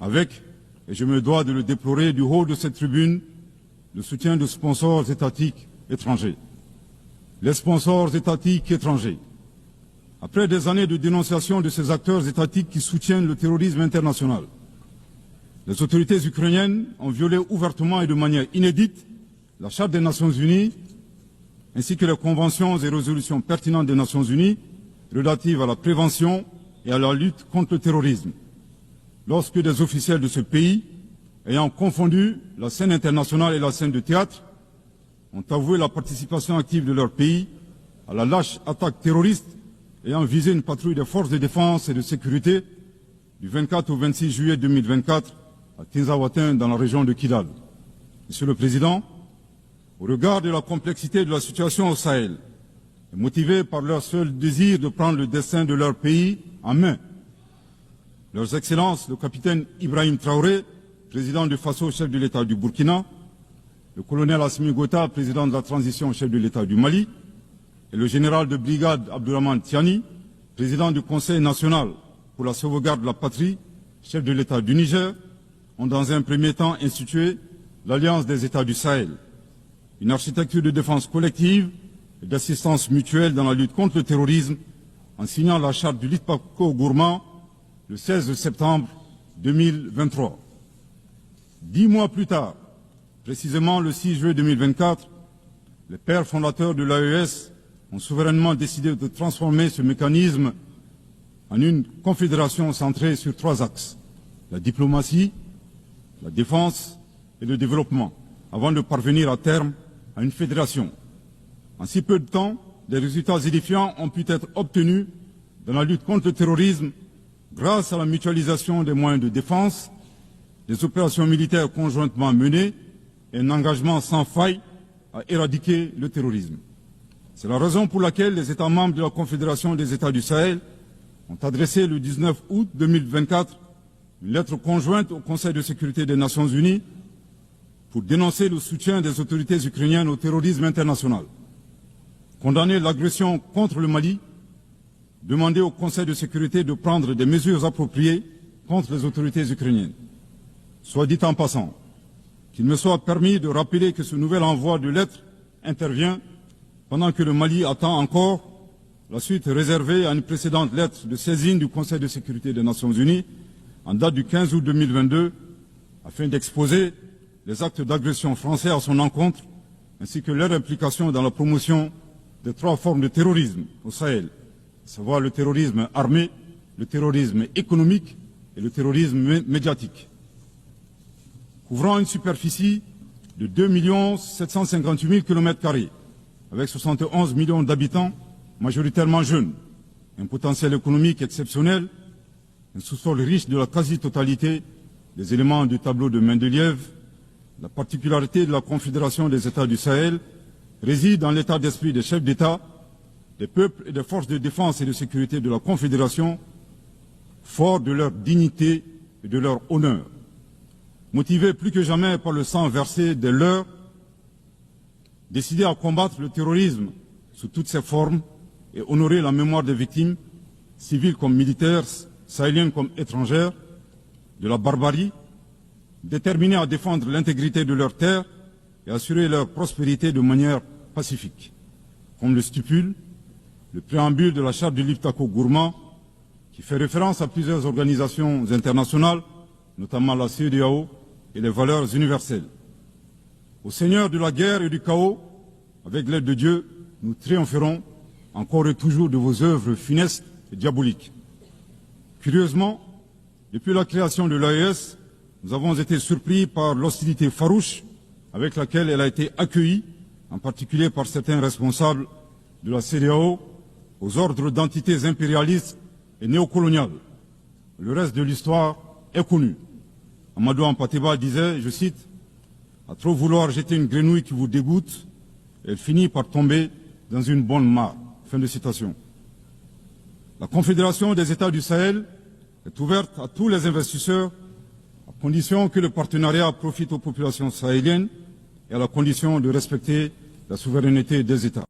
avec, et je me dois de le déplorer du haut de cette tribune, le soutien de sponsors étatiques étrangers. Les sponsors étatiques étrangers. Après des années de dénonciation de ces acteurs étatiques qui soutiennent le terrorisme international, les autorités ukrainiennes ont violé ouvertement et de manière inédite la Charte des Nations Unies ainsi que les conventions et résolutions pertinentes des Nations Unies relatives à la prévention et à la lutte contre le terrorisme. Lorsque des officiels de ce pays, ayant confondu la scène internationale et la scène de théâtre, ont avoué la participation active de leur pays à la lâche attaque terroriste ayant visé une patrouille des forces de défense et de sécurité du 24 au 26 juillet 2024 à Tinzaouatin dans la région de Kidal. Monsieur le Président, au regard de la complexité de la situation au Sahel, et motivés par leur seul désir de prendre le destin de leur pays en main, Leurs Excellences, le capitaine Ibrahim Traoré, président du Faso, chef de l'État du Burkina, le colonel Assimi Gota, président de la transition, chef de l'État du Mali, et le général de brigade Abdourahmane Tiani, président du Conseil national pour la sauvegarde de la patrie, chef de l'État du Niger, ont dans un premier temps institué l'Alliance des États du Sahel, une architecture de défense collective et d'assistance mutuelle dans la lutte contre le terrorisme, en signant la charte du Liptako-Gourma le 16 septembre 2023. 10 mois plus tard, précisément le 6 juillet 2024, les pères fondateurs de l'AES ont souverainement décidé de transformer ce mécanisme en une confédération centrée sur 3 axes: la diplomatie, la défense et le développement, avant de parvenir à terme à une fédération. En si peu de temps, des résultats édifiants ont pu être obtenus dans la lutte contre le terrorisme grâce à la mutualisation des moyens de défense, des opérations militaires conjointement menées et un engagement sans faille à éradiquer le terrorisme. C'est la raison pour laquelle les États membres de la Confédération des États du Sahel ont adressé le 19 août 2024 une lettre conjointe au Conseil de sécurité des Nations Unies pour dénoncer le soutien des autorités ukrainiennes au terrorisme international, condamner l'agression contre le Mali, demander au Conseil de sécurité de prendre des mesures appropriées contre les autorités ukrainiennes. Soit dit en passant, qu'il me soit permis de rappeler que ce nouvel envoi de lettres intervient pendant que le Mali attend encore la suite réservée à une précédente lettre de saisine du Conseil de sécurité des Nations Unies en date du 15 août 2022 afin d'exposer les actes d'agression français à son encontre ainsi que leur implication dans la promotion des 3 formes de terrorisme au Sahel, à savoir le terrorisme armé, le terrorisme économique et le terrorisme médiatique. Couvrant une superficie de 2 758 000 km², avec 71 millions d'habitants, majoritairement jeunes, un potentiel économique exceptionnel, un sous-sol riche de la quasi-totalité des éléments du tableau de Mendeleïev, la particularité de la Confédération des États du Sahel réside dans l'état d'esprit des chefs d'État, des peuples et des forces de défense et de sécurité de la Confédération, forts de leur dignité et de leur honneur. Motivés plus que jamais par le sang versé des leurs, décidés à combattre le terrorisme sous toutes ses formes et honorer la mémoire des victimes, civiles comme militaires, sahéliennes comme étrangères, de la barbarie, déterminés à défendre l'intégrité de leurs terres et assurer leur prospérité de manière pacifique. Comme le stipule le préambule de la charte du Liptako-Gourma, qui fait référence à plusieurs organisations internationales, notamment la CEDEAO et les valeurs universelles. Au Seigneur de la guerre et du chaos, avec l'aide de Dieu, nous triompherons encore et toujours de vos œuvres funestes et diaboliques. Curieusement, depuis la création de l'AES, nous avons été surpris par l'hostilité farouche avec laquelle elle a été accueillie, en particulier par certains responsables de la CEDEAO, aux ordres d'entités impérialistes et néocoloniales. Le reste de l'histoire est connu. Amadou Hampâté-Bâ disait, je cite, « À trop vouloir jeter une grenouille qui vous dégoûte, elle finit par tomber dans une bonne mare. » Fin de citation. La Confédération des États du Sahel est ouverte à tous les investisseurs, à condition que le partenariat profite aux populations sahéliennes et à la condition de respecter la souveraineté des États.